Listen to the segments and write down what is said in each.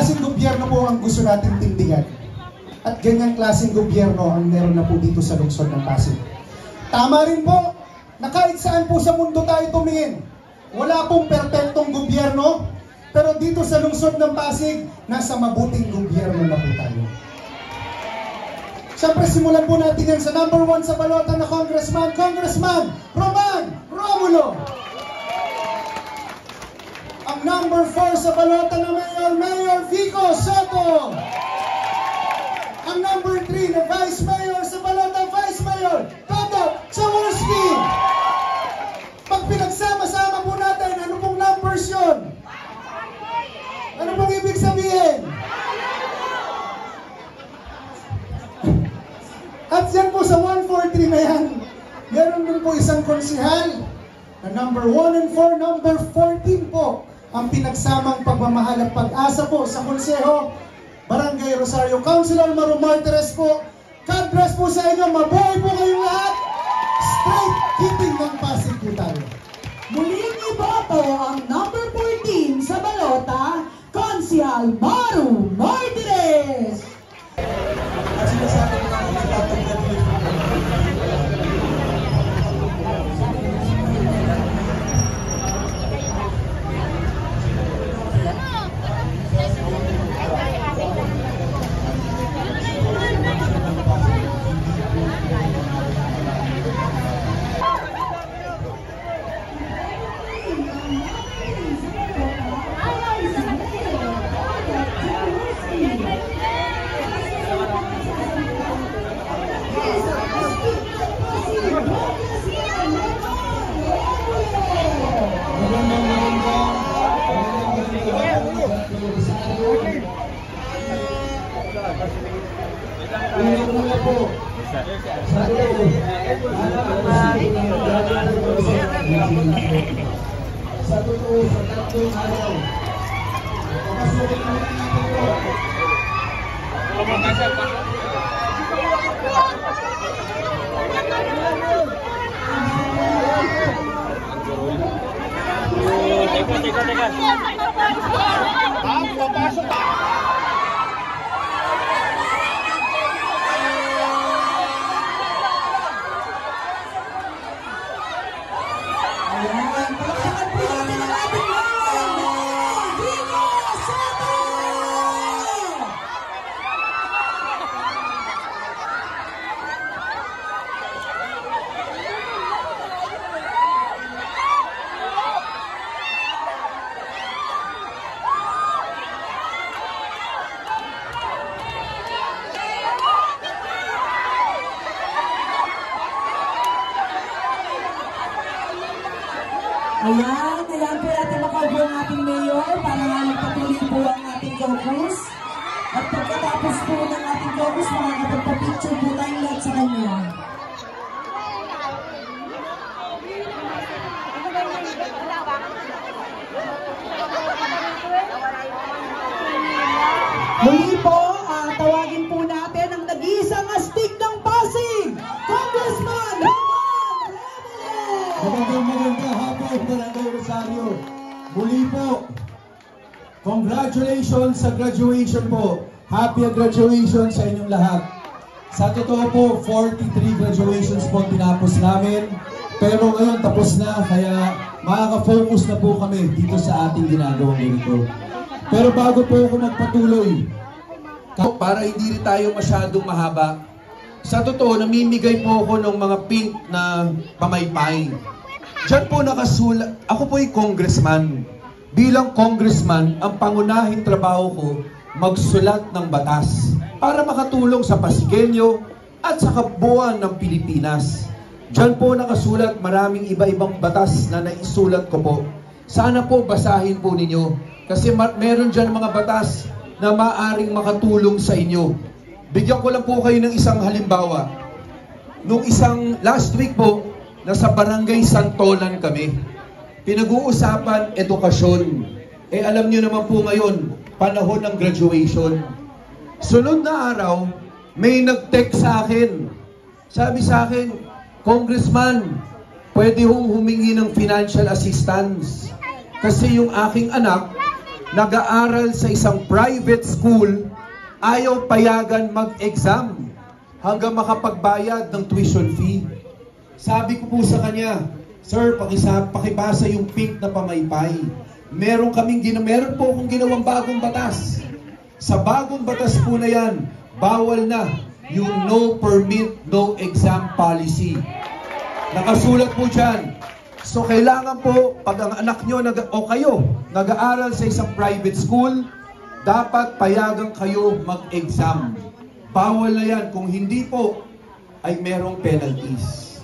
klaseng gobyerno po ang gusto natin tindigan. At ganyang klaseng gobyerno ang meron na po dito sa lungsod ng Pasig. Tama rin po na kahit saan po sa mundo tayo tumingin, wala pong perpektong gobyerno, pero dito sa lungsod ng Pasig, nasa mabuting gobyerno na po tayo. Siyempre, simulan po natin yan sa number 1 sa balota na Congressman Roman Romulo. Ang number 4 sa balota na Mayor Vico Soto. Ang number 3 na Vice Mayor sa balota, Vice Mayor Toto Jaworski. Pag pinagsama-sama po natin, ano pong numbers yun? Ano pong ibig sabihin? At yan po sa 143 na yan, meron din po isang konsihal na number 1 and 4, number 14 po ang pinagsamang pagmamahal at pag-asa po sa konseho Barangay Rosario. Councilor Maru Martires po, God bless po sa inyo, mabuhay po kayong lahat, straight keeping ng Pasig po tayo. Muling iboto ang number 14 sa balota, Councilor Maru Martires. At sinasabi ko na sa totoo sa tatlong araw, papasukin natin Ayan po natin makaupo ang ating mayor para magpatuloy po ang ating caucus. At pagkatapos po ng ating caucus, makakapagpa-picture po tayong lahat sa kanya. Muli po, tawagin po natin ang nag-iisang astig ng Pasig, Congressman Roman Romulo! Magandang hapon, Barangay Rosario. Muli po, congratulations sa graduation po. Happy graduation sa inyong lahat. Sa totoo po, 43 graduations po tinapos namin. Pero ngayon tapos na, kaya makaka-focus na po kami dito sa ating ginagawang ganito. Pero bago po ako magpatuloy, para hindi rin tayo masyadong mahaba, sa totoo, namimigay po ako ng mga pink na pamaypay. Diyan po nakasulat, ako po ay congressman. Bilang congressman, ang pangunahing trabaho ko, magsulat ng batas para makatulong sa Pasigueño at sa kabuuan ng Pilipinas. Diyan po nakasulat maraming iba-ibang batas na naisulat ko po. Sana po basahin po ninyo kasi meron dyan mga batas na maaring makatulong sa inyo. Bigyan ko lang po kayo ng isang halimbawa. Nung last week po, nasa Barangay Santolan kami. Pinag-uusapan edukasyon. Alam nyo naman po ngayon, panahon ng graduation. Sunod na araw, may nag-text sa akin. Sabi sa akin, Congressman, pwede hong humingi ng financial assistance. Kasi yung aking anak, nag-aaral sa isang private school, ayaw payagan mag-exam hanggang makapagbayad ng tuition fee. Sabi ko po sa kanya, Sir, pakibasa yung pink na pamaypay. Meron po akong ginawang bagong batas. Sa bagong batas po na yan, bawal na yung no permit, no exam policy. Nakasulat po dyan. So kailangan po, pag ang anak nyo o kayo nag-aaral sa isang private school, dapat payagan kayo mag-exam. Bawal na yan. Kung hindi po, ay merong penalties.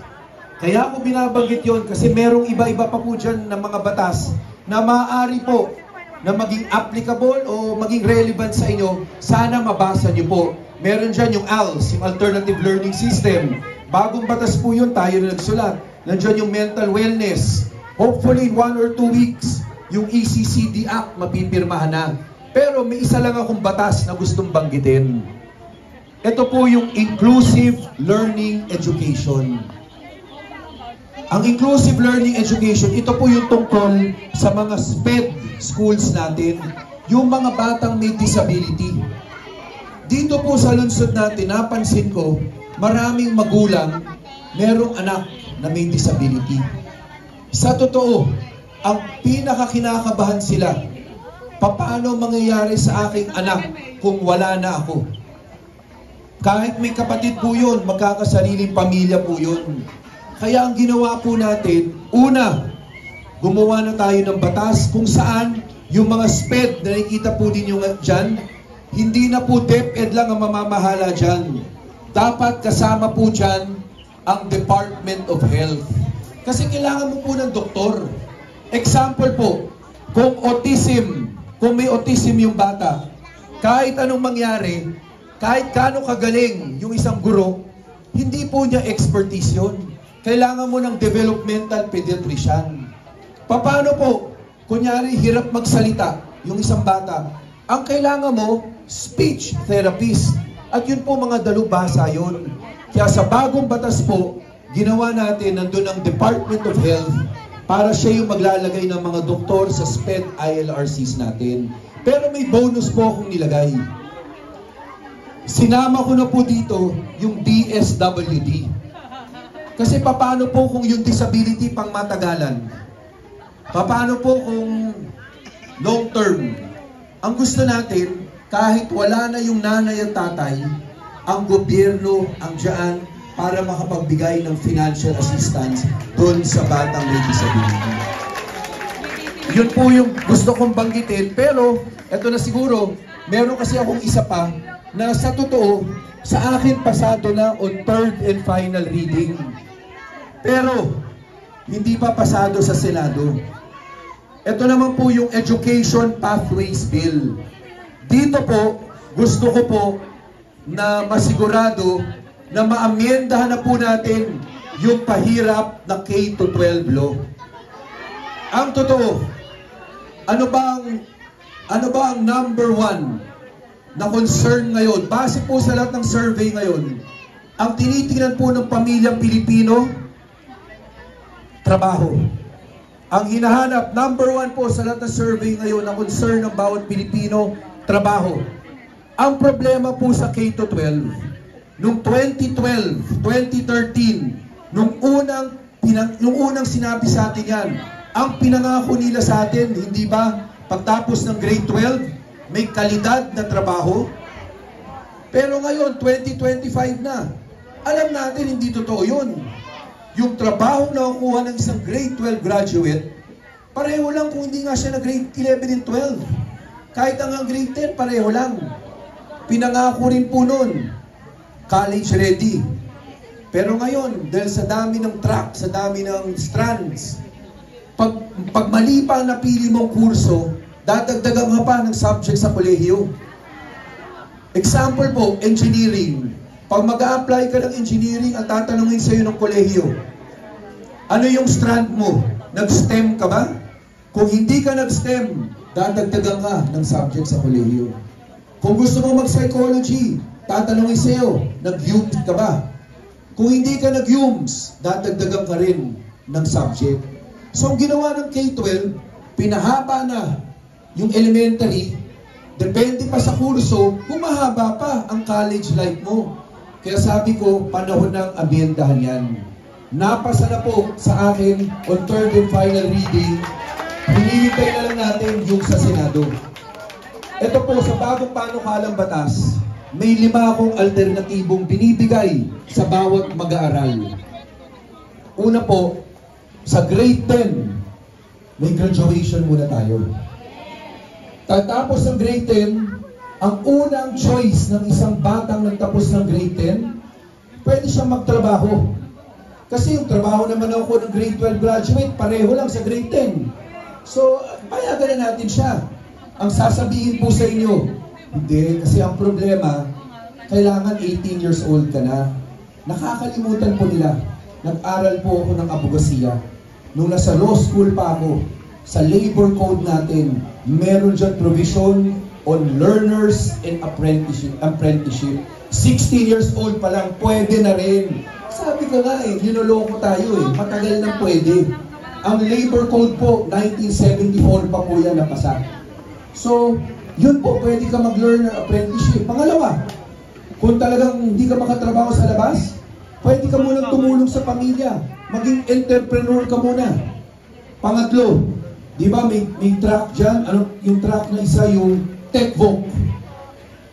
Kaya ako binabanggit yon kasi merong iba-iba pa po dyan na mga batas na maaari po na maging applicable o maging relevant sa inyo. Sana mabasa nyo po. Meron dyan yung ALS, yung Alternative Learning System. Bagong batas po yun, tayo na nagsulat. Nandiyan yung mental wellness. Hopefully in 1 or 2 weeks, yung ECCD Act mapipirmahan na. Pero may isa lang akong batas na gustong banggitin. Ito po yung Inclusive Learning Education. Ang Inclusive Learning Education, ito po yung tungkol sa mga SPED schools natin, yung mga batang may disability. Dito po sa lungsod natin, napansin ko, maraming magulang, merong anak na may disability. Sa totoo, ang pinakakinakabahan sila, paano mangyayari sa aking anak kung wala na ako? Kahit may kapatid po yun, magkakasariling pamilya po yun. Kaya ang ginawa po natin, una, gumawa na tayo ng batas kung saan yung mga SPED na nakikita po ninyo dyan, hindi na po DepEd lang ang mamamahala dyan. Dapat kasama po dyan ang Department of Health. Kasi kailangan mo po ng doktor. Example po, kung may autism yung bata, kahit anong mangyari, kahit kano kagaling yung isang guro, hindi po niya expertise yun. Kailangan mo ng developmental pediatrician. Paano po? Kunyari, hirap magsalita yung isang bata. Ang kailangan mo, speech therapist. At yun po mga dalubhasa yun. Kaya sa bagong batas po, ginawa natin, nandun ang Department of Health para siya yung maglalagay ng mga doktor sa SPED ILRCs natin. Pero may bonus po akong nilagay. Sinama ko na po dito yung DSWD. Kasi paano po kung yung disability pang matagalan? Paano po kung long term? Ang gusto natin, kahit wala na yung nanay at tatay, ang gobyerno ang dyan para makapagbigay ng financial assistance doon sa batang may disability. Yun po yung gusto kong banggitin, pero eto na siguro, meron kasi akong isa pa na sa totoo, sa akin pasado na on third and final reading. Pero, hindi pa pasado sa Senado. Ito naman po yung Education Pathways Bill. Dito po, gusto ko po na masigurado na maamyendahan na po natin yung pahirap na K-12 law. Ang totoo, ano ba ang number 1 na concern ngayon? Base po sa lahat ng survey ngayon, ang tinitingnan po ng pamilyang Pilipino, trabaho. Ang hinahanap, number 1 po sa lahat ng survey ngayon, na concern ng bawat Pilipino, trabaho. Ang problema po sa K-12, noong 2012, 2013, nung unang sinabi sa atin yan, ang pinangako nila sa atin, hindi ba, pagtapos ng grade 12, may kalidad na trabaho? Pero ngayon, 2025 na, alam natin hindi totoo yun. Yung trabaho na nakukuha ng isang grade 12 graduate, pareho lang kung hindi nga siya na grade 11 and 12. Kahit hanggang grade 10, pareho lang. Pinangako rin po nun, college ready. Pero ngayon, dahil sa dami ng track, sa dami ng strands, pag mali pa ang napili mong kurso, dadagdagan ka pa ng subject sa kolehiyo. Example po, engineering. Pag mag-a-apply ka ng engineering, ang tatanungin sa'yo ng kolehiyo, ano yung strand mo? Nag-STEM ka ba? Kung hindi ka nag-STEM, dadagdagan ka ng subject sa kolehiyo. Kung gusto mo mag-psychology, tatanungin sa'yo, nag-UMS ka ba? Kung hindi ka nag-UMS, dadagdagan ka rin ng subject. So ang ginawa ng K-12, pinahaba na yung elementary, depende pa sa kurso, humahaba pa ang college life mo. Kaya sabi ko, panahon ng amyendahan yan. Napasa na po sa akin on third and final reading. Hinihintay na lang natin yung sa Senado. Ito po, sa bagong panukalang batas, may 5 akong alternatibong binibigay sa bawat mag-aaral. Una po, sa grade 10, may graduation muna tayo. Tatapos ng grade 10, ang unang choice ng isang batang nagtapos ng grade 10, pwede siyang magtrabaho. Kasi yung trabaho naman ako ng grade 12 graduate, pareho lang sa grade 10. So, payagan na natin siya. Ang sasabihin po sa inyo, hindi, kasi ang problema, kailangan 18 years old ka na. Nakakalimutan po nila. Nag-aral po ako ng abogasiya. Nung nasa law school pa ako, sa labor code natin, meron dyan provision on learners and apprenticeship. 16 years old pa lang, pwede na rin. Sabi ko nga ninoloko tayo matagal nang pwede. Ang labor code po, 1974 pa po yan napasa. So, yun po, pwede ka mag-learn ng apprenticeship. Pangalawa, kung talagang hindi ka makatrabaho sa labas, pwede ka munang tumulong sa pamilya. Maging entrepreneur ka muna. Pangatlo, di ba may track dyan? Ano, yung track na isa, yung TechVoc.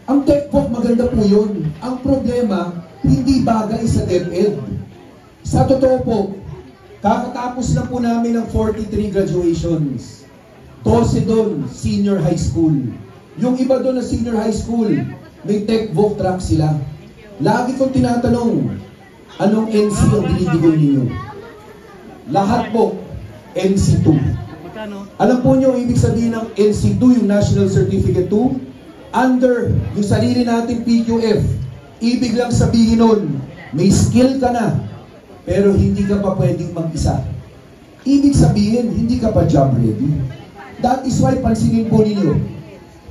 Ang TechVoc, maganda po yun. Ang problema, hindi bagay sa DepEd. Sa totoo po, kakatapos lang po namin ng 43 graduations. 12 doon, senior high school. Yung iba doon na senior high school, may TechVoc track sila. Lagi kong tinatanong, anong NC ang binibigay ninyo? Lahat po, NC2. Alam po nyo, ibig sabihin ng NC2, yung National Certificate 2, under yung sarili natin PQF, ibig lang sabihin nun, may skill ka na, pero hindi ka pa pwedeng mag-isa. Ibig sabihin, hindi ka pa job ready. That is why, pansinin po ninyo,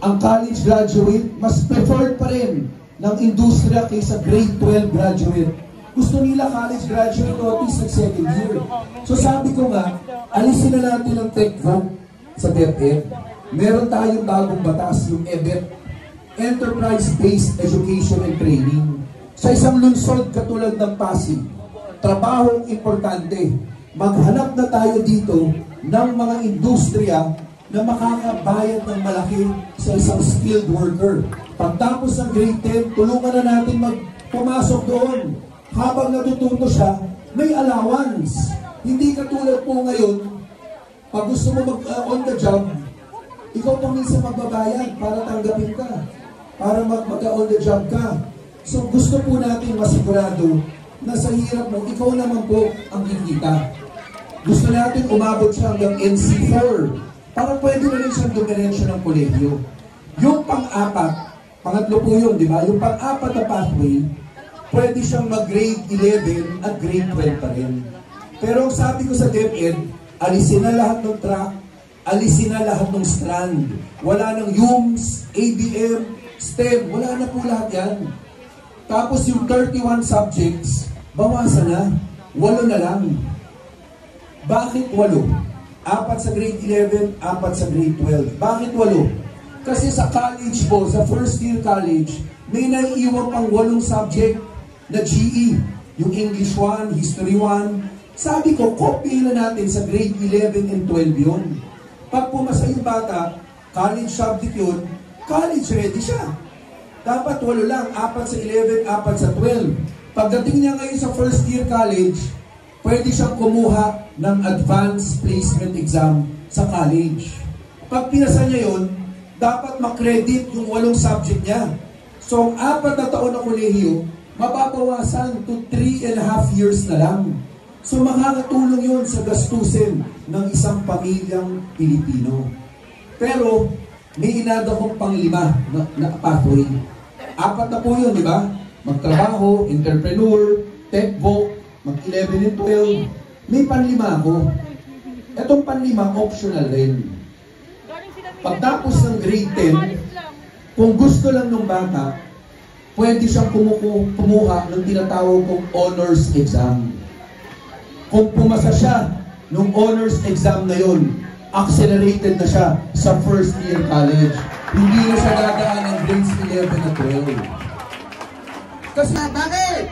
ang college graduate, mas preferred pa rin ng industriya kaysa grade 12 graduate. Gusto nila college graduate o at least second year. So sabi ko nga, alisin na natin ang TechVoc sa DepEd. Meron tayong bagong batas, yung EBET, Enterprise-Based Education and Training. Sa isang lungsod katulad ng Pasig, trabahong importante. Maghanap na tayo dito ng mga industriya na makakabayad ng malaki sa isang skilled worker. Pagtapos ng grade 10, tulungan na natin magpumasok doon. Habang natututo siya, may allowance. Hindi katulad po ngayon, pag gusto mo on the job, ikaw pa minsan magbabayad para tanggapin ka, para mag-on the job ka. So gusto po natin masigurado na sa hirap mo, ikaw naman po ang kikita. Gusto natin umabot siya hanggang NC4 para pwede na rin siyang dumiretso ng kolegyo. Yung pang-apat, pangatlo po yun, di ba? Yung pang-apat na pathway, pwede siyang mag-grade 11 at grade 12 pa rin. Pero ang sabi ko sa DepEd, alisin na lahat ng track, alisin na lahat ng strand. Wala nang UMS, ABM, STEM, wala na po lahat yan. Tapos yung 31 subjects, bawasan na, 8 na lang. Bakit 8? 4 sa grade 11, 4 sa grade 12. Bakit 8? Kasi sa college po, sa first year college, may naiiwan pang 8 subject na GE. Yung English 1, History 1. Sabi ko, copy na natin sa grade 11 and 12 yun. Pag pumasa yung bata, college subject yun, college ready siya. Dapat 8 lang, 4 sa 11, 4 sa 12. Pagdating niya ngayon sa first year college, pwede siyang kumuha ng advanced placement exam sa college. Pag pinasa niya yun, dapat makredit yung 8 subject niya. So, ang 4 na taon na kolehiyo, mababawasan to 3.5 years na lang. So, makakatulong yun sa gastusin ng isang pamilyang Pilipino. Pero, may inada kong pang-5 na pathway. 4 na po yun, di ba? Magtrabaho, entrepreneur, TechVoc, mag-11 and 12. May pan-5 ako. Etong pan-5, optional rin. Pagtapos ng grade 10, kung gusto lang ng bata, pwede siyang kumuha ng tinatawag kong honors exam. Kung pumasa siya ng honors exam na yun, accelerated na siya sa first year college. Hindi na siya dadaan ng grades 11 at 12. Kasi bakit?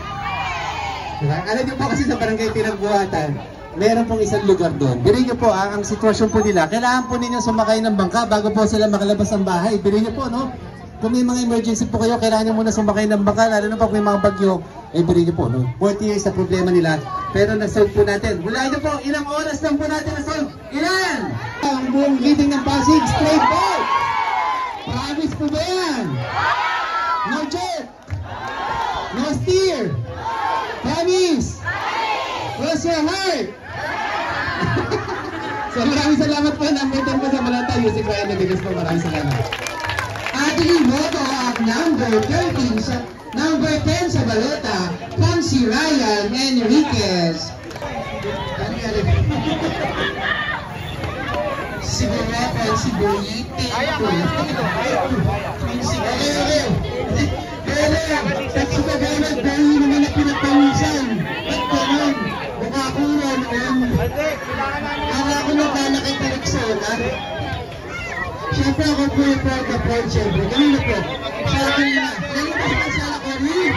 Diba? Alam niyo po kasi sa barangay Pinagbuhatan, meron pong isang lugar doon. Bilhin niyo po, ang sitwasyon po nila, kailangan po ninyo sumakay ng bangka bago po sila makalabas ng bahay. Bilhin niyo po, no? Kung may mga emergency po kayo, kailangan nyo muna sumakay ng bangka, lalo na pag may mga bagyo, bilhin niyo po, no? 40 years na problema nila, pero na-solve po natin. Hulaan niyo po, ilang oras lang po natin na-solve? Ilan? Ang buong leading ng Pasig, straight ball! Promise po ba yan? No jet! No steer! Promise! Cross your heart! So maraming salamat po. Number 10 po sa Balota. Music Ryan Nabigas po. Maraming salamat. Ating moto ang number 13 sa number 10 sa Balota, kung si Ryan Enriquez. Siguro si Boyite. Sa kagamat dahil naman na pinagpawisan. At kanon, makakulan ang ako naglalakit na Rexona. Siyempre ako po yung proud na proud siyempre. Ganun po. Sa akin na. Ganun po sa kasala ko rin.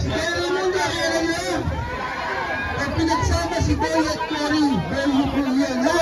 Kaya naman ba, kaya naman. Pag pinagsama si Boy at Cory, Boy po yan, ha?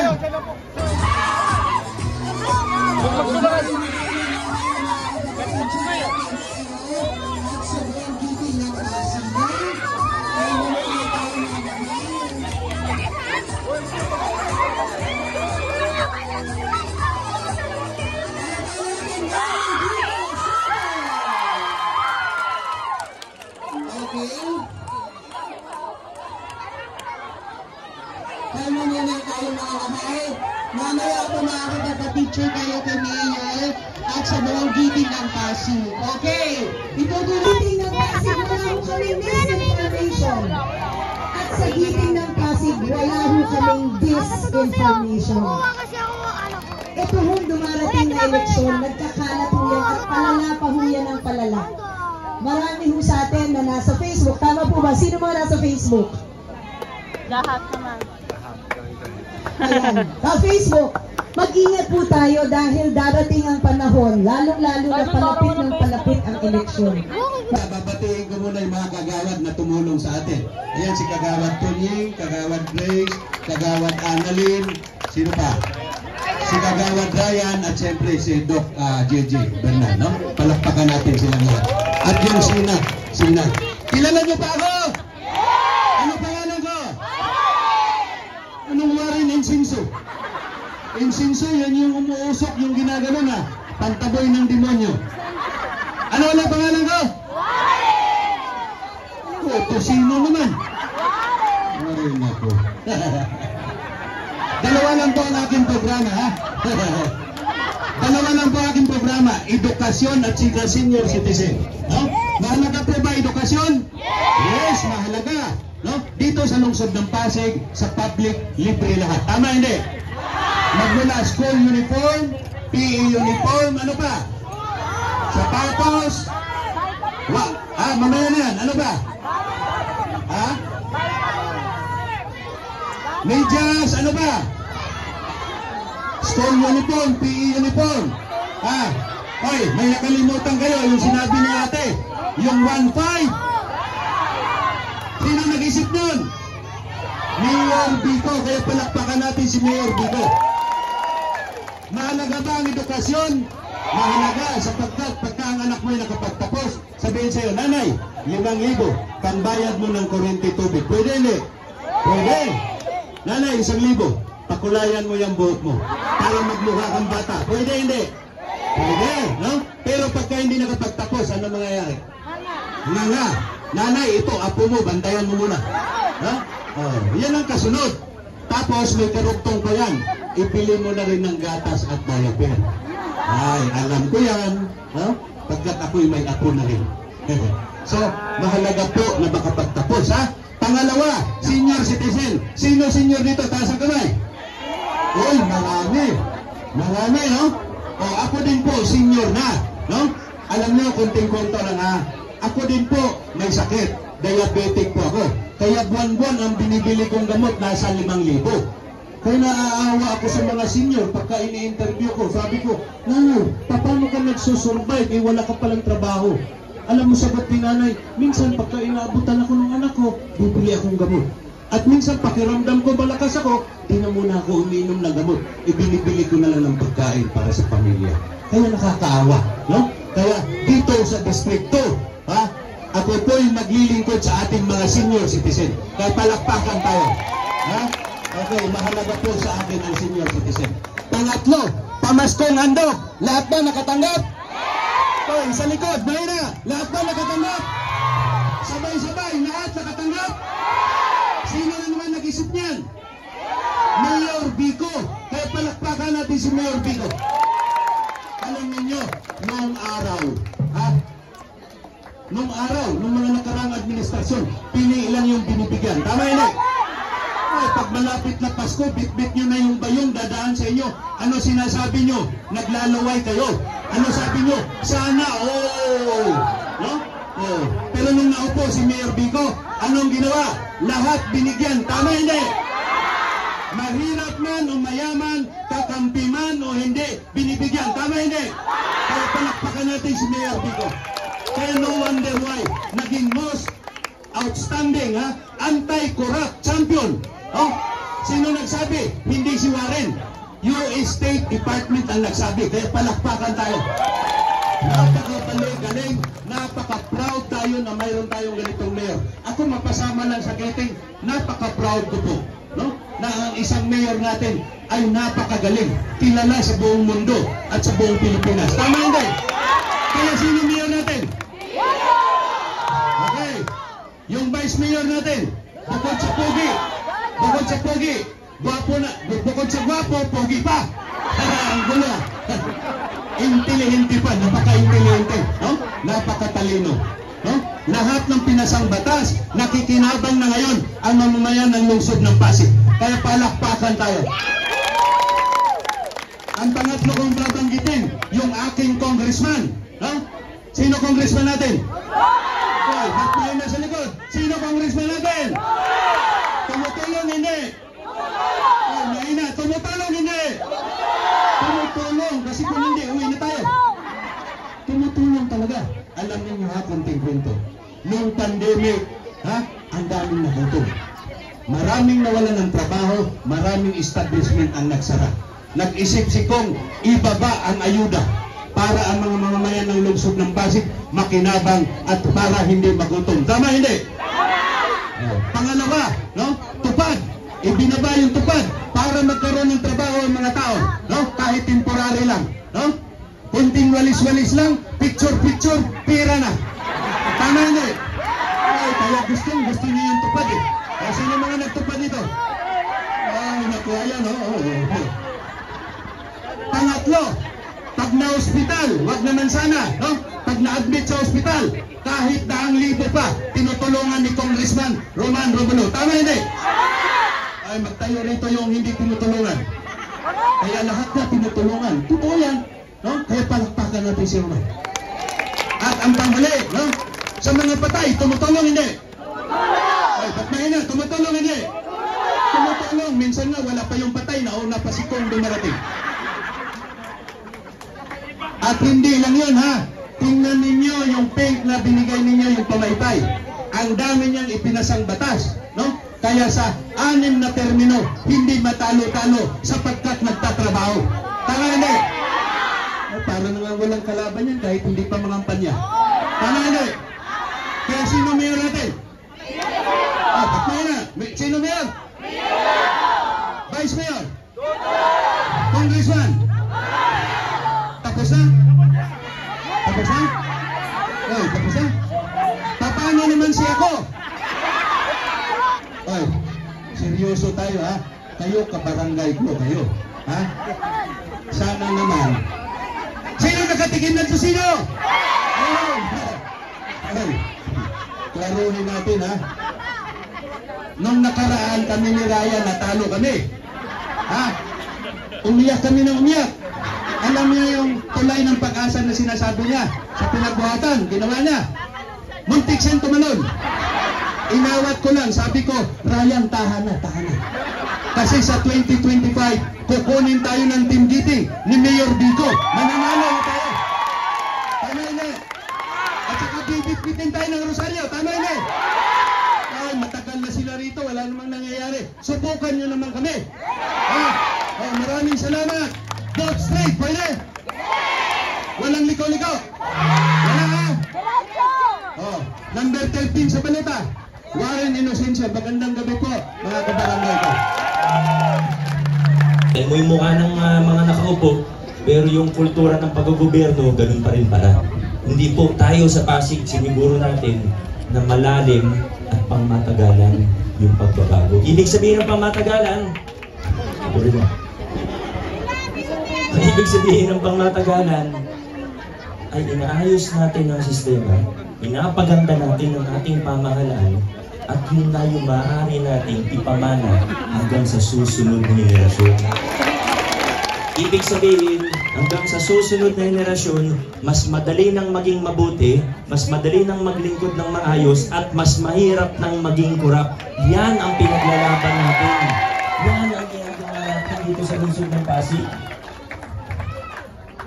Kaya muna tayo mga kamay. Mamaya po makakapag-picture kayo kay Mayor at sa buong giting ng Pasig. Okay, itutuloy ng Pasig, wala ho kami misinformation. At sa giting ng Pasig, wala ho kaming disinformation. Ito ho dumarating na eleksyon, nagkakalat ho yan at palala pa ho yan ang palala. Marami ho sa atin na nasa Facebook. Tama po ba? Sino mga nasa Facebook? Lahat naman. Ayan. Sa Facebook, mag-ingat po tayo dahil darating ang panahon, lalong-lalo na palapit ng palapit ang eleksyon. Babatiin ko muna yung mga kagawad na tumulong sa atin. Ayan si Kagawad Tunying, Kagawad Grace, Kagawad Annalyn, sino pa? Si Kagawad Ryan at siyempre si Doc JJ Bernal, no? Palakpakan natin silang lahat. At yung Sina. Kilala niyo pa ako? Ano pangalan ko? Anong Warren Insinso? Insinso, yan yung umuusok, yung ginagano na pantaboy ng demonyo. Ano wala pangalan ko? Ito sino naman? Warren ako. Dalawa lang po ang aking programa, ha? Dalawa lang po ang aking programa, edukasyon at senior citizen. No? Mahalaga po ba edukasyon? Yes, mahalaga. No? Dito sa lungsod ng Pasig, sa public, libre lahat. Tama hindi? Magmula school uniform, PE uniform, ano pa? Sapatos. Mamaya na yan, ano ba? Ha? Medyas, ano ba? School uniform, PE uniform. Oy, may nakalimutan kayo, yung sinabi ni ate, yung 1.5. Sino nag-isip nun? Mayor Bico, kaya palakpakan natin si Mayor Bico. Mahalaga ba ang edukasyon? Mahalaga sapagkat pagka ang anak mo ay nakapagtapos, sabihin sa'yo, nanay, 5,000, pangbayad mo ng kuryente tubig. Pwede hindi? Pwede. Nanay, 1,000, pakulayan mo yung buhok mo para magmukha kang bata. Pwede hindi? Pwede, no? Pero pagka hindi nakapagtapos, ano mangyayari? Nga. Nanay, ito, apo mo, bantayan mo muna. Ha? Yan ang kasunod. Tapos may karugtong pa yan. Ipili mo na rin ng gatas at diaper. Ay, alam ko yan. Ha? Pagkat ako'y may apo na rin. So, mahalaga po na makapagtapos, ha? Pangalawa, senior citizen. Sino senior dito? Taas ang kamay. Uy, marami. Marami, no? Ako din po, senior na. No? Alam niyo, kunting-kunto lang, ha? Ako din po, may sakit. Diabetic po ako. Kaya buwan-buwan ang binibili kong gamot nasa 5,000. Kaya naaawa ako sa mga senior pagka ini-interview ko. Sabi ko, nanay, paano ka nagsusurvive? Eh, wala ka palang trabaho. Alam mo, sagot ni nanay, minsan pagka inaabutan ako ng anak ko, bibili akong gamot. At minsan pakiramdam ko malakas ako, di na muna ako umiinom ng gamot. Ibinibili ko na lang ng pagkain para sa pamilya. Kaya nakakaawa, no? Kaya dito sa distrito, ha? Ako po yung naglilingkod sa ating mga senior citizen. Kaya palakpakan tayo. Ha? Okay, mahalaga po sa akin ang senior citizen. Pangatlo, pamaskong handog. Lahat ba nakatanggap? Okay, sa likod, mahina. Lahat ba nakatanggap? Sabay-sabay, lahat nakatanggap? Sino na naman nag-isip niyan? Mayor Vico. Kaya palakpakan natin si Mayor Vico. Alam niyo, noong araw, ha? Noong araw, noong mga nakarang administrasyon, pili lang yung binibigyan. Tama yun eh? Ay, pag malapit na Pasko, bit-bit nyo na yung bayong dadaan sa inyo. Ano sinasabi nyo? Naglalaway kayo. Ano sabi nyo? Sana, oh! No? Oh. Pero nung naupo si Mayor Vico, anong ginawa? Lahat binigyan. Tama hindi? Mahirap man o mayaman, kakampi man o hindi, binibigyan. Tama hindi? Kaya palakpakan natin si Mayor Vico. Kaya no wonder why, naging most outstanding, ha? Anti-corrupt champion. Oh, sino nagsabi? Hindi si Warren. US State Department ang nagsabi. Kaya palakpakan tayo. Napaka-galing, napaka-proud tayo na mayroon tayong ganitong mayor. Ako mapasama lang sa getting, napaka-proud ko po, no? Na ang isang mayor natin ay napakagaling, kilala sa buong mundo at sa buong Pilipinas. Tama hindi? Kaya sino mayor natin? Okay. Yung vice mayor natin, bukod sa pogi, bukod sa gwapo, pogi pa. Ang gulo. Intelihente pa, napaka-intelihente, no? Napakatalino, no? Lahat ng pinasang batas, nakikinabang na ngayon ang mamamayan ng lungsod ng Pasig. Kaya palakpakan tayo. Ang pangatlo kong babanggitin, yung aking congressman, no? Sino congressman natin? Okay, ba't tayo na sa likod? Sino congressman natin? Tumutulong, hindi. Oh, mahina, tumutulong, hindi. Tumutulong, kasi kung hindi, uwi na tayo. Tumutulong talaga. Alam niyo ha, konting kwento. Noong pandemic, ha, ang daming nagutom. Maraming nawalan ng trabaho, maraming establishment ang nagsara. Nag-isip si Kong, ibaba ang ayuda para ang mga mamamayan ng lungsod ng Pasig makinabang at para hindi magutom. Tama hindi? Pangalawa, no? Tupad. Ibinaba yung tupad para magkaroon ng trabaho ang mga tao, no? Kahit temporary lang, no? Kunting walis-walis lang, picture-picture, pira na. Tama hindi? Ay, kaya gusto niyo yung tupad eh. Ay, sino mga nagtupad nito? Ay, nakuha yan, no? Pangatlo, pag na-hospital, wag naman sana, no? Pag na-admit sa hospital, kahit 100,000 pa, tinutulungan ni Congressman Roman Romulo. Tama hindi? Ay, magtayo rito yung hindi tinutulungan. Kaya lahat na tinutulungan. Totoo yan, no? Kaya palakpakan natin si Roman. At ang panghuli, no? Sa mga patay, tumutulong hindi? Ay, ba't mahina? Tumutulong hindi? Tumutulong. Minsan nga, wala pa yung patay, nauna pa si Kong dumarating. At hindi lang yun, ha? Tingnan ninyo yung pink na binigay ninyo, yung pamaypay. Ang dami niyang ipinasang batas, no? Kaya sa 6 na termino, hindi matalo-talo sapagkat nagtatrabaho. Tama hindi? Ay, para nga walang kalaban yan kahit hindi pa mangampanya. Tama hindi? Kaya sino mayor natin? Ah, ba't mayor na? Sino mayor? Vice mayor? Congressman? Tapos na? Tapos na? Oy, tapos na? Paano naman si ako? Oy, seryoso tayo ha? Kayo kabarangay ko kayo. Ha? Sana naman. Sino nakatikim na sa sino? Oy, klaruhin natin ha? Nung nakaraan kami ni Ryan, natalo kami. Ha? Umiyak kami ng umiyak. Alam niyo yung tulay ng pag-asa na sinasabi niya sa pinagbuhatan, ginawa niya. Muntik siyang tumalon. Inawat ko lang, sabi ko, Ryan, tahan na, tahan na. Kasi sa 2025, kukunin tayo ng team meeting ni Mayor Vico. Mananalo na tayo. Tama yun eh. At saka bibit-bitin tayo ng Rosario. Tama yun eh. Ay, matagal na sila rito. Wala namang nangyayari. Subukan nyo naman kami. Maraming salamat. Vote straight. Pwede? Walang liko-liko. Wala ha? Number 13 sa balita. Warren Inocencia. Magandang gabi po, mga kabarangay ko. Mo yung mukha ng mga nakaupo, pero yung kultura ng pag-gobyerno, ganun pa rin pala. Hindi po tayo sa Pasig, siniguro natin na malalim at pangmatagalan yung pagbabago. Ibig sabihin ng pangmatagalan, ang ibig sabihin ng pangmatagalan ay inaayos natin ang sistema, inapaganda natin ang ating pamahalaan, at yun na yung maaari natin ipamana hanggang sa susunod na henerasyon. Ibig sabihin, hanggang sa susunod na henerasyon, mas madali nang maging mabuti, mas madali nang maglingkod ng maayos, at mas mahirap nang maging kurap. Yan ang pinaglalaban natin. Yan ang ginagawa natin dito sa lungsod ng Pasig.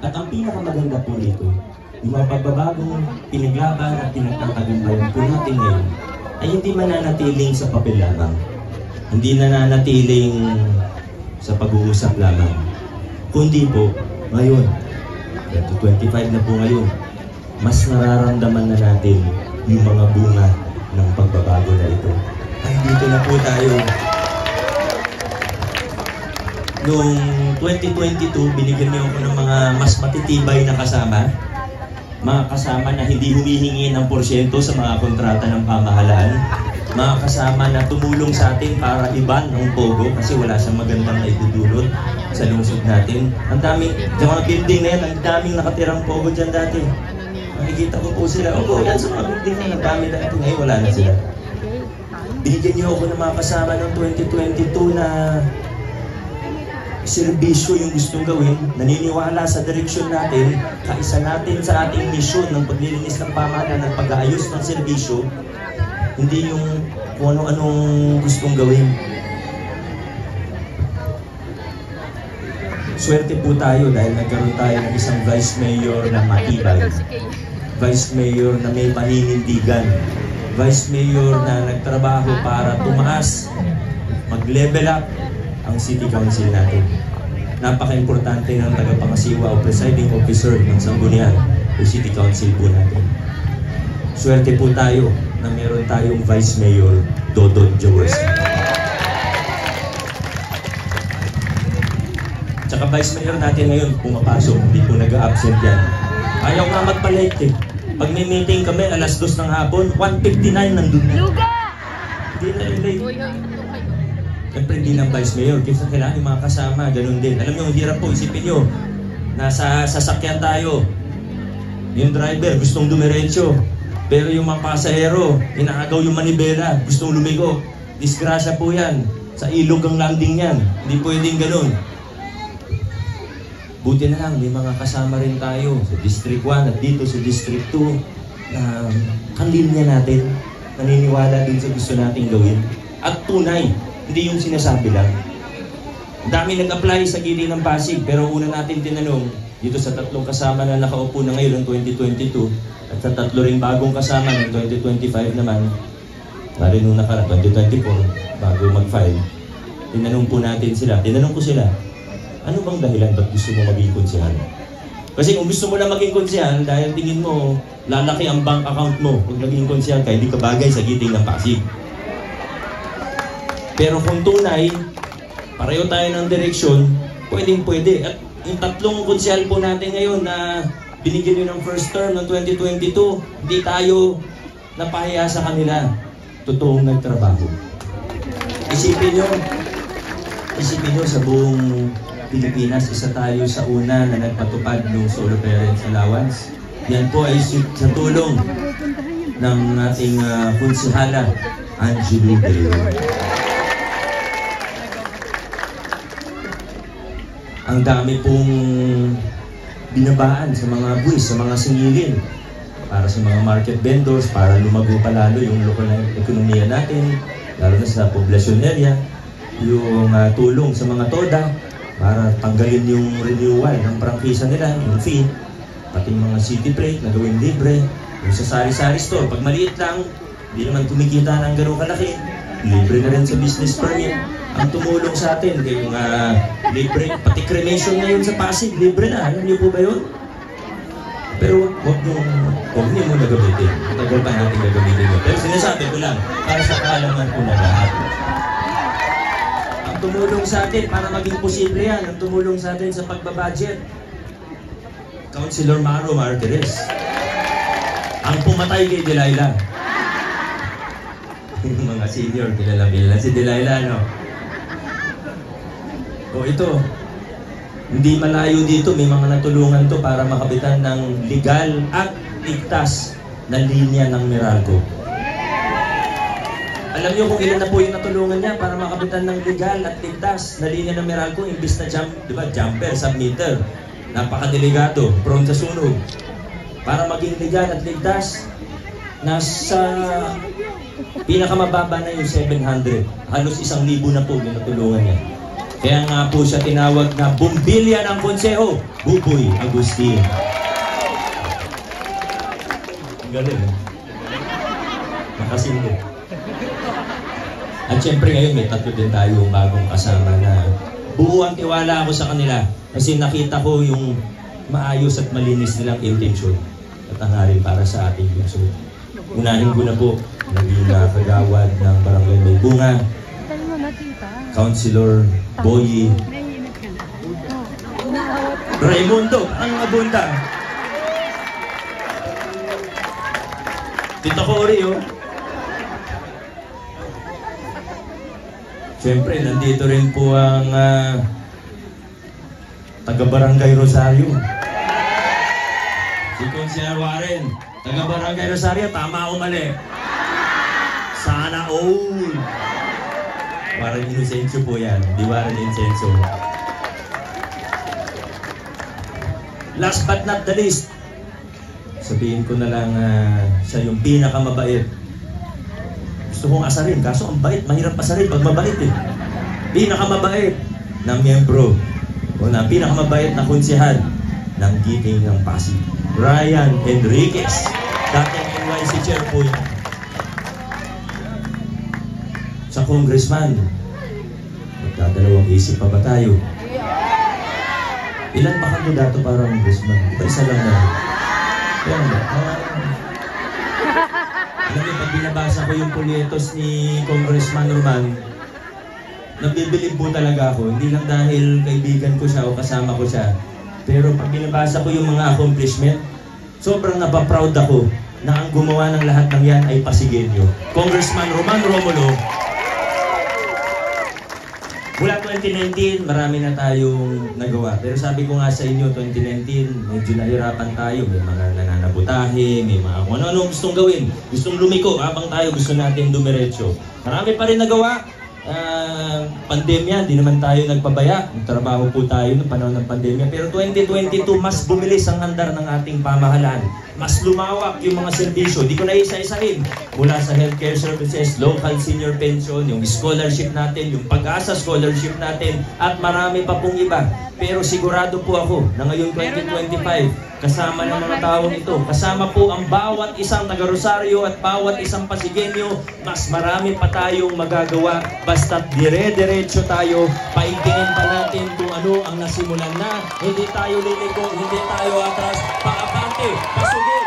At ang pinakamaganda po dito, yung mga pagbabagong pinaglaban at pinagtatagumpayan po natin ngayon, ay hindi mananatiling sa papel lamang. Hindi nananatiling sa pag-uusap lamang. Kundi po, ngayon, 25 na po ngayon, mas nararamdaman na natin yung mga bunga ng pagbabago na ito. Ay, dito na po tayo. Noong 2022, binigyan niyo ako ng mga mas matitibay na kasama. Mga kasama na hindi humihingi ng porsyento sa mga kontrata ng pamahalaan. Mga kasama na tumulong sa atin para iban ang pogo kasi wala siyang magandang naidudulot sa lungsod natin. Ang daming, sa mga building na yan, ang daming nakatirang pogo dyan dati. Nakikita ko po sila, opo, yan sa mga building na yan, ang dami dati. Ngayon wala na sila. Binigyan niyo ako ng mga kasama ng 2022 na serbisyo yung gustong gawin, naniniwala sa direksyon natin, kaisa natin sa ating misyon ng paglilinis ng pamahalaan at pag-aayos ng serbisyo, hindi yung kung ano-anong gustong gawin. Swerte po tayo dahil nagkaroon tayo ng isang vice mayor na matibay, vice mayor na may paninindigan, vice mayor na nagtrabaho para tumaas, mag-level up ang City Council natin. Napaka-importante ng tagapangasiwa o presiding officer ng Sangguniang o City Council po natin. Swerte po tayo na meron tayong Vice Mayor Dodon Jaworski. Tsaka Vice Mayor natin ngayon pumapasok, hindi po nag-absent yan. Ayaw nga magpa-late eh. Pag may meeting kami, alas 2 ng hapon, 1:59 nandun na. Hindi na late. Siyempre hindi lang Vice Mayor, kasi kailangan yung mga kasama, ganun din. Alam nyo, ang hirap po, isipin nyo, nasa sasakyan tayo, yung driver gustong dumiretso, pero yung mga pasahero, inaagaw yung manibela, gustong lumigo. Disgrasya po yan, sa ilog ang landing yan, hindi pwedeng ganun. Buti na lang, may mga kasama rin tayo sa District 1 at dito sa District 2 na kanlinya natin, naniniwala din sa gusto nating gawin. At tunay, hindi yung sinasabi lang. Ang dami nag-apply sa gili ng Pasig, pero una natin tinanong, dito sa tatlong kasama na nakaupo na ngayon ng 2022, at sa tatlo ring bagong kasama ng 2025 naman, bali nung 2024, bago mag-file, tinanong po natin sila, tinanong ko sila, ano bang dahilan ba't gusto mo maging konsehal? Kasi kung gusto mo na maging konsehal, dahil tingin mo, lalaki ang bank account mo, kung maging konsehal ka, hindi ka bagay sa giting ng Pasig. Pero kung tunay, pareho tayo ng direksyon, pwedeng-pwede. At yung tatlong konsehal po natin ngayon na binigyan nyo ng first term ng 2022, hindi tayo napahiya sa kanila. Totoong nagtrabaho. Isipin nyo sa buong Pilipinas, isa tayo sa una na nagpatupad ng Solo Parents Allowance. Yan po ay sa tulong ng ating konsehala, Angelo Del. Ang dami pong binabaan sa mga buwis, sa mga singilin, para sa mga market vendors, para lumago pa lalo yung lokal na ekonomiya natin, lalo na sa poblasyon area. yung tulong sa mga TODA para tanggalin yung renewal ng prangkisa nila, yung fee, pati mga city plate na gawin libre, yung sa sari-sari store, pag maliit lang, hindi naman kumikita ng gano'ng kalaki, libre na rin sa business permit. Ang tumulong sa atin, kayong libre, pati cremation ngayon sa Pasig, libre na, alam niyo po ba yun? Pero huwag niyo muna gamitin. Tagal pa natin gagamitin yun. Pero sinasabi ko lang, para sa kaalaman ko na lahat. Ang tumulong sa atin, para maging posible yan, ang tumulong sa atin sa pagbabudget, Councilor Maro Martires. Ang pumatay kay Delilah. Yung mga senior, kilala si Delilah, no? O ito, hindi malayo dito, may mga natulungan to para makabitan ng legal at ligtas na linya ng Meralco. Alam niyo kung ilan na po yung natulungan niya para makabitan ng legal at ligtas na linya ng Meralco, imbis na jumper, submitter, napakadelikado, prone sa sunog. Para maging legal at ligtas, nasa pinakamababa na yung 700. Halos 1,000 na po yung natulungan niya. Kaya nga po siya tinawag na Bumbilya ng Konseho, Buboy Agustin. Ang galing, eh? Nakasindi. At syempre ngayon may 3 din tayong bagong kasama na buo ang tiwala ako sa kanila kasi nakita ko yung maayos at malinis nilang intensyon at hangarin para sa ating lungsod. Unahin ko na po, naging kagawad ng Barangay May Bunga, Councilor Boyi Raimundo ang abunda. Tito Cory, oh. Siyempre, nandito rin po ang taga-Barangay Rosario. Si Councilor Warren, taga-Barangay Rosario, tama o mali? Sana all. Warren Inocencio po yan, di Warren Inocencio. Last but not the least, sabihin ko na lang siya yung pinakamabait. Gusto kong asarin, kaso ang bait, mahirap asarin pag mabait eh. Pinakamabait na miyembro o na pinakamabait na konsehal ng Giting ng Pasig, Ryan Enriquez, dating NYC chair po yan. Sa congressman, magdadalawang isip pa ba tayo? Ilan ba kandidato para congressman? Iba isa lang na. Kaya ba? Alam niyo, pag binabasa ko yung polyetos ni Congressman Roman, nabibilib po talaga ako. Hindi lang dahil kaibigan ko siya o kasama ko siya. Pero pag binabasa ko yung mga accomplishment, sobrang napaproud ako na ang gumawa ng lahat ng yan ay Pasigueño. Congressman Roman Romulo. Mula 2019, marami na tayong nagawa. Pero sabi ko nga sa inyo, 2019, medyo nahirapan tayo. May mga nananabutahe, may mga kung ano-ano gustong gawin. Gustong lumiko habang tayo gusto natin dumiretso. Marami pa rin nagawa. Pandemya, di naman tayo nagpabaya. Trabaho po tayo noong panahon ng pandemya. Pero 2022, mas bumilis ang andar ng ating pamahalaan. Mas lumawak yung mga serbisyo. Di ko na isa-isahin. Mula sa healthcare services, local senior pension, yung scholarship natin, yung Pag-asa scholarship natin, at marami pa pong iba. Pero sigurado po ako na ngayong 2025, kasama ng mga taong ito, kasama po ang bawat isang taga-Rosario at bawat isang Pasigueño, mas marami pa tayong magagawa basta't dire-diretso tayo, paigtingin pa natin kung ano ang nasimulan na, hindi tayo liliko, hindi tayo atras, paabante, pasugo.